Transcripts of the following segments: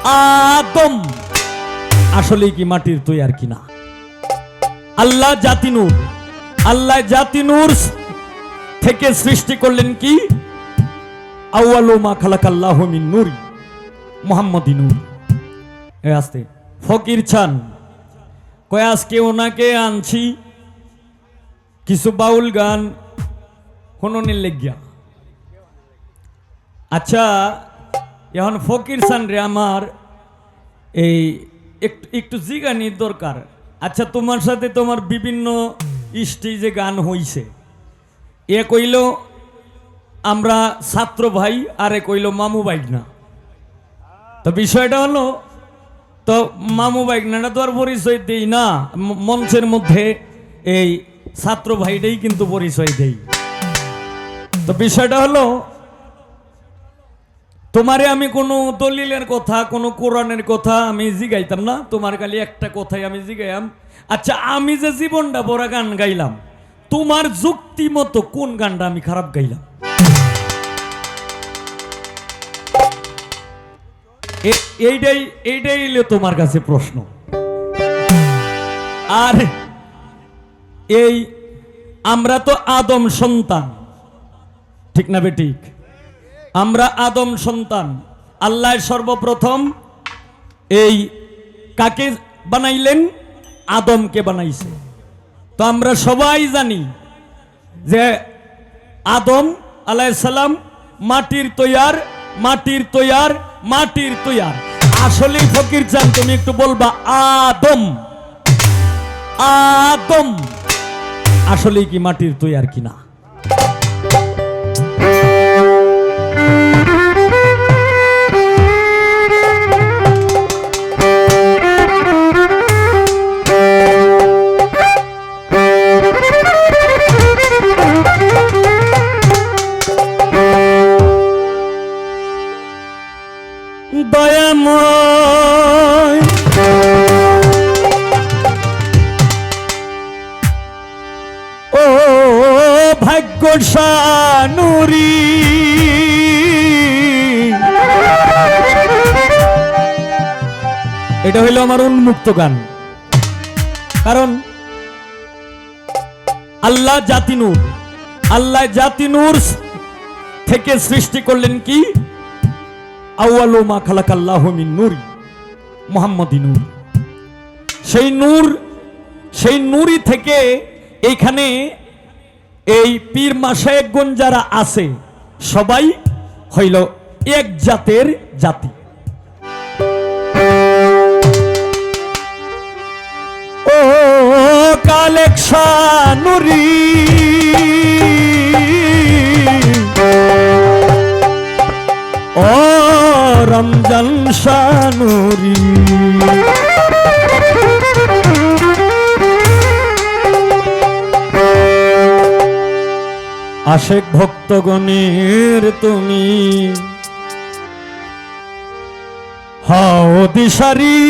আদম আসলে কি মাটির তৈয়ার কিনা? আল্লাহ জাতি নূর, আল্লাহ জাতি নূর থেকে সৃষ্টি করলেন কি? আউয়ালু মা খালাকাল্লাহু মিন নূর, মুহাম্মাদি নূর। এ আস্তে ফকির চান কয় আজকে ওনাকে আনছি কিছু বাউল গান হননের লেগিয়া। আচ্ছা এখন ফকির চান রে আমার এই একটু জিগানির দরকার। আচ্ছা তোমার সাথে তোমার বিভিন্ন স্টেজে গান হইছে, এ কইল আমরা ছাত্র ভাই, আরে কইল মামু বাইক না। তো বিষয়টা হলো, তো মামু বাইক না তো আর পরিচয় দেই না, মঞ্চের মধ্যে এই ছাত্র ভাইটাই কিন্তু পরিচয় দেই। তো বিষয়টা হলো, তোমারে আমি কোনো দলিলের কথা, কোনো কোরআনের কথা আমি জিগাইতাম না, তোমার খালি একটা কথাই আমি জিগাইলাম। আচ্ছা আমি যে জীবনটা বড় গান গাইলাম, তোমার যুক্তি মতো কোন গানটা আমি খারাপ গাইলাম? এইটাই হলো তোমার কাছে প্রশ্ন। আর এই আমরা তো আদম সন্তান, ঠিক না বেঠিক? আমরা আদম সন্তান। আল্লাহ সর্বপ্রথম এই কাকে বানাইলেন? আদমকে বানাইছে। তো আমরা সবাই জানি যে আদম আলাইহিস সালাম মাটির তৈয়ার, মাটির তৈয়ার, মাটির তৈয়ার। আসলে ফকির চান তুমি একটু বলবা আদম, আদম আসলে কি মাটির তৈয়ার কিনা? দয়াময় ও ভাগ্যশানুরি, এটা হইল আমার উন্মুক্ত গান। কারণ আল্লাহ জাতি নূর, আল্লাহ জাতি নূর থেকে সৃষ্টি করলেন কি? আউয়ালু মা খালাকাল্লাহু মিন নূর, মুহাম্মাদি নূর। সেই নূর, সেই নূরি থেকে এইখানে এই পীর মাশায়েখগণ যারা আছে সবাই হইল এক জাতের জাতি। ও কালেকশানুরি ও রমজান শানুরি, আশেক ভক্তগণের তুমি হাও দিশারি,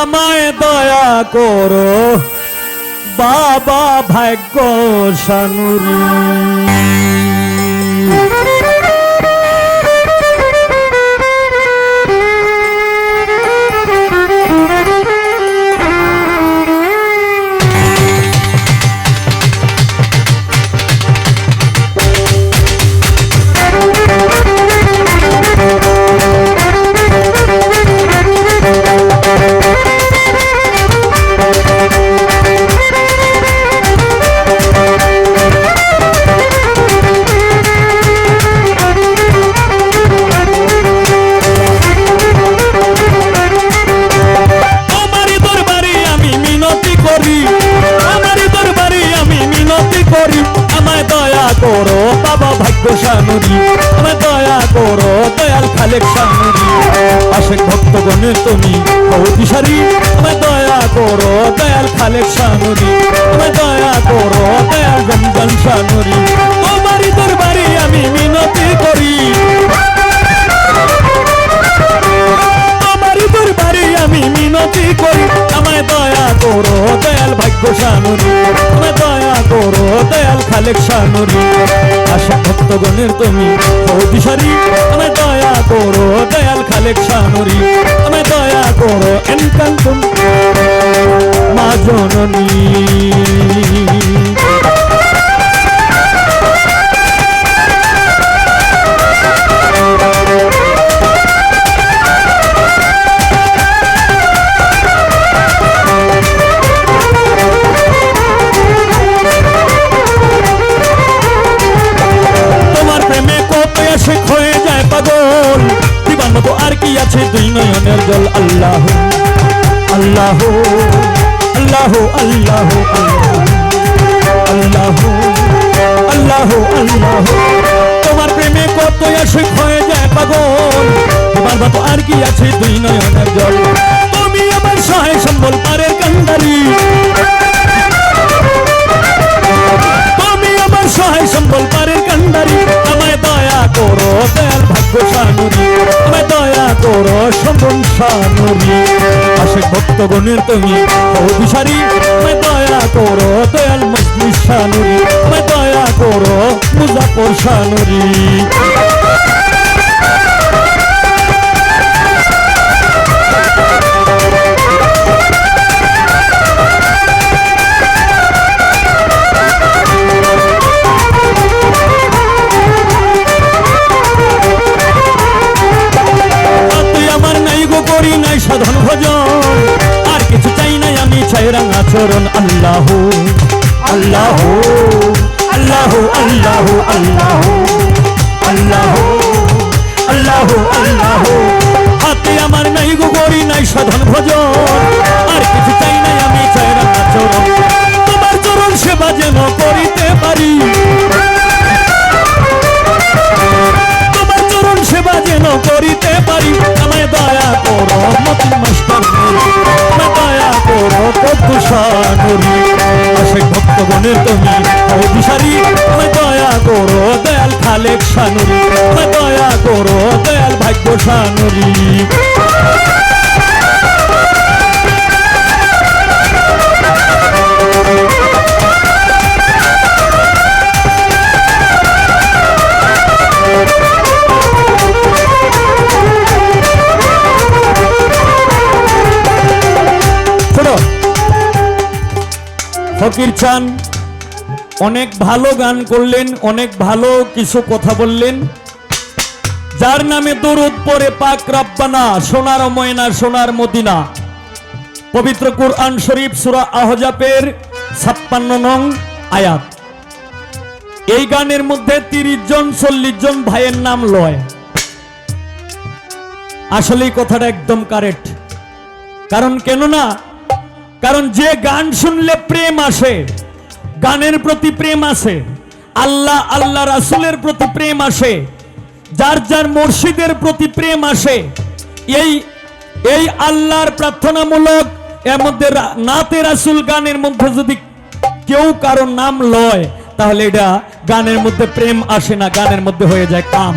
আমায় দয়া করো বাবা ভাগ্যশানুরি। করো বাবা ভাগ্যশানুরি, আমায় দয়া করো দয়াল খালেক শানুরি। আশেক ভক্তগণের তুমি দিশারি, আমায় দয়া করো দয়াল খালেক শানুরি, আমায় দয়া করো দয়াল রমজান শানুরি। তোমারই দরবারে আমি মিনতি করি, তোমারই দরবারে আমি মিনতি করি, আমায় দয়া করো দয়াল ভাগ্যশানুরি, আমায় দয়া করো দয়াল খালেক শানুরি। আশেক ভক্তগণের তুমি অধিসারী, আমায় দয়া করো দয়াল খালেক শানুরি, আমায় দয়া করো এনকান্তন মা জননী। হয়ে যায় পাগল দিবার মতো আর কি আছে দুই নয়নের জল। আল্লাহ আল্লাহ আল্লাহ আল্লাহ আল্লাহ আল্লাহ আল্লাহ, তোমার প্রেমে কত আশিক হয়ে যায় পাগল দিবার মতো আর কি আছে দুই নয়নের জল। তুমি আমার সহায় সম্বল পারের কান্ডারি, তুমি আমার সহায় সম্বল পারের কান্ডারি, আমায় দয়া করো দয়াল ভাগ্য শানুরি, আমায় দয়া করো সম্বল শানুরি। আশিক ভক্তগণের তুমি অধিসারী, আমায় দয়া করো দয়াল মজলিস শানুরি, আমায় দয়া করো মুজাফর শানুরি। সাধন ভজন আর কিছু চাই নাই আমি, চাই রাঙা চরণ। আল্লাহ আল্লাহ আল্লাহ আল্লাহ আল্লাহ আল্লাহ আল্লাহ আল্লাহ, হাতে আমার নাই গো করি নাই সাধন ভজন আর কিছু চাই নাই আমি, চাই রাঙা চরণ। তোমার চরণ সেবা যেন করিতে পারি, তোমার চরণ সেবা যেন করিতে পারি, আমায় দয়া করো মতিন মাস্টার, আমায় দয়া করো কদ্দু শানুরি। আশিক ভক্তগণের তুমি অধিসারী, আমায় দয়া করো দয়াল খালেক শানুরি, আমায় দয়া করো দয়াল ভাগ্য শানুরি। ফকির চান অনেক ভালো গান করলেন, অনেক ভালো কিছু কথা বললেন। যার নামে দরুদ পড়ে পাক রাব্বানা, সোনার ময়না সোনার মদিনা, পবিত্র কুরআন শরীফ সূরা আহজাবের 56 নং আয়াত। এই গানের মধ্যে 30 জন 40 জন ভাইয়ের নাম লয়। আসলে এই কথাটা একদম কারেক্ট। কারণ কেন না, কারণ যে গান শুনলে প্রেম আসে, গানের প্রতি প্রেম আসে, আল্লাহ আল্লাহ রাসূলের প্রতি প্রেম আসে, যার যার মুর্শিদের প্রতি প্রেম আসে, এই আল্লাহর প্রার্থনামূলক এর মধ্যে নাতে রাসূল গানের মধ্যে যদি কেউ কারো নাম লয়, তাহলে এটা গানের মধ্যে প্রেম আসে না, গানের মধ্যে হয়ে যায় কাম।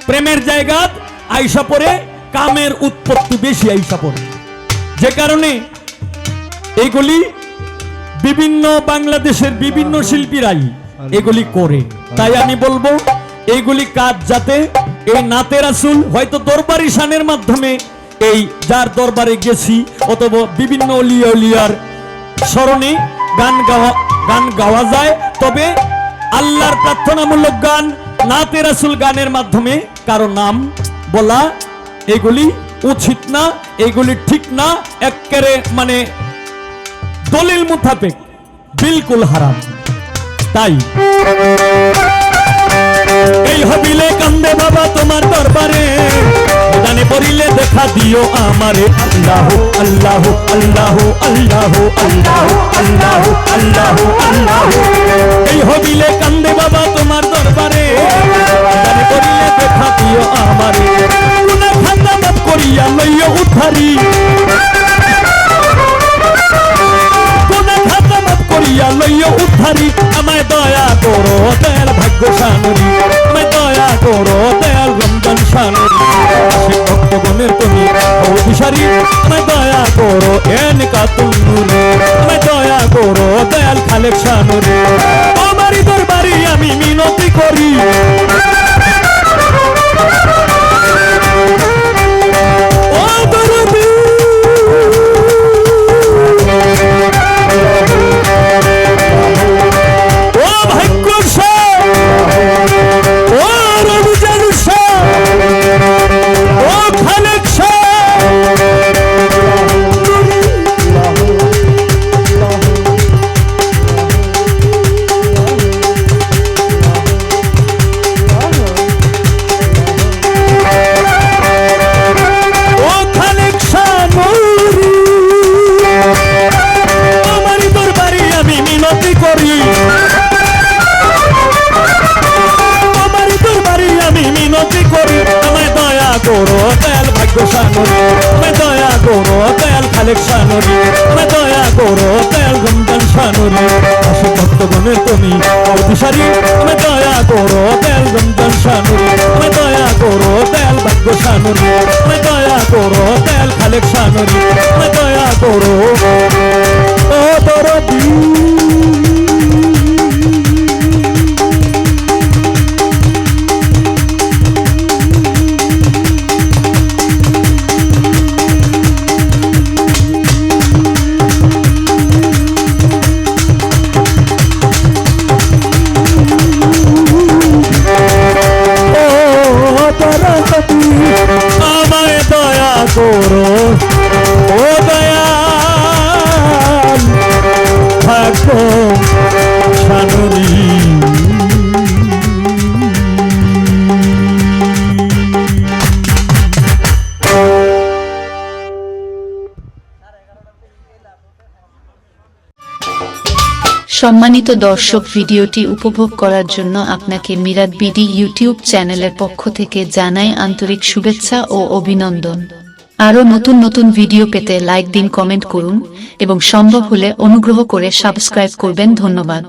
প্রেমের জায়গা আইসা পড়ে কামের উৎপত্তি বেশি আইসা পড়ে, যে কারণে এগুলি বিভিন্ন বাংলাদেশের বিভিন্ন শিল্পীরাই এগুলি করে। তাই আমি বলবো এইগুলি কাজ যাতে এই নাতে রাসূল হয়তো দরবারি শানের মাধ্যমে এই যার দরবারে গেছি অথবা বিভিন্ন ওলিয়া উলিয়ার স্মরণে গান গাওয়া যায়, তবে আল্লাহর প্রার্থনামূলক গান নাতে রাসূল গানের মাধ্যমে কারো নাম বলা এগুলি উচিত না, এগুলি ঠিক না, একেবারে মানে দলিল মুতাবিক বিলকুল হারাম। তাই এই হবিলে কান্দে বাবা তোমার দরবারে, গানে পড়িলে দেখা দিও আমারে। আল্লাহ আল্লাহ আল্লাহ আল্লাহ আল্লাহ আল্লাহ আল্লাহ আল্লাহ, এই হবিলে কান্দে বাবা তোমার দরবারে, গানে পড়িলে দেখা দিও আমারে। গুনাহ খান্দা মাফ করিয়া লইও উদ্ধারি, গুনাহ খান্দা মাফ করিয়া লইও উদ্ধারি, আমায় দয়া করো দয়াল ভাগ্য শানুরি, আমায় দয়া করো দয়াল রমজান শানুরি। আশিক ভক্তগণের তুমি অধিসারী, আমায় দয়া করো এনকাতুন নূরে, আমায় দয়া করো দয়াল খালেক শানুরি। তোমারই দরবারি আমি মিনত করো দয়াল ভাগ্য সানরি, তুমি দয়া করো দয়াল খালেক সানরি, তুমি দয়া করো দয়াল রমজান সানরি, আশিক ভক্তগণের তুমি অধিসারী, তুমি দয়া করো দয়াল রমজান সানরি, তুমি দয়া করো দয়াল ভাগ্য সানরি, তুমি দয়া করো দয়াল খালেক সানরি, তুমি দয়া করো ও দরদি। আমায় দয়া করো ও দয়াল ভাগ্য সানরি। সম্মানিত দর্শক, ভিডিওটি উপভোগ করার জন্য আপনাকে মিরাদ বিডি ইউটিউব চ্যানেলের পক্ষ থেকে জানাই আন্তরিক শুভেচ্ছা ও অভিনন্দন। আরও নতুন নতুন ভিডিও পেতে লাইক দিন, কমেন্ট করুন এবং সম্ভব হলে অনুগ্রহ করে সাবস্ক্রাইব করবেন। ধন্যবাদ।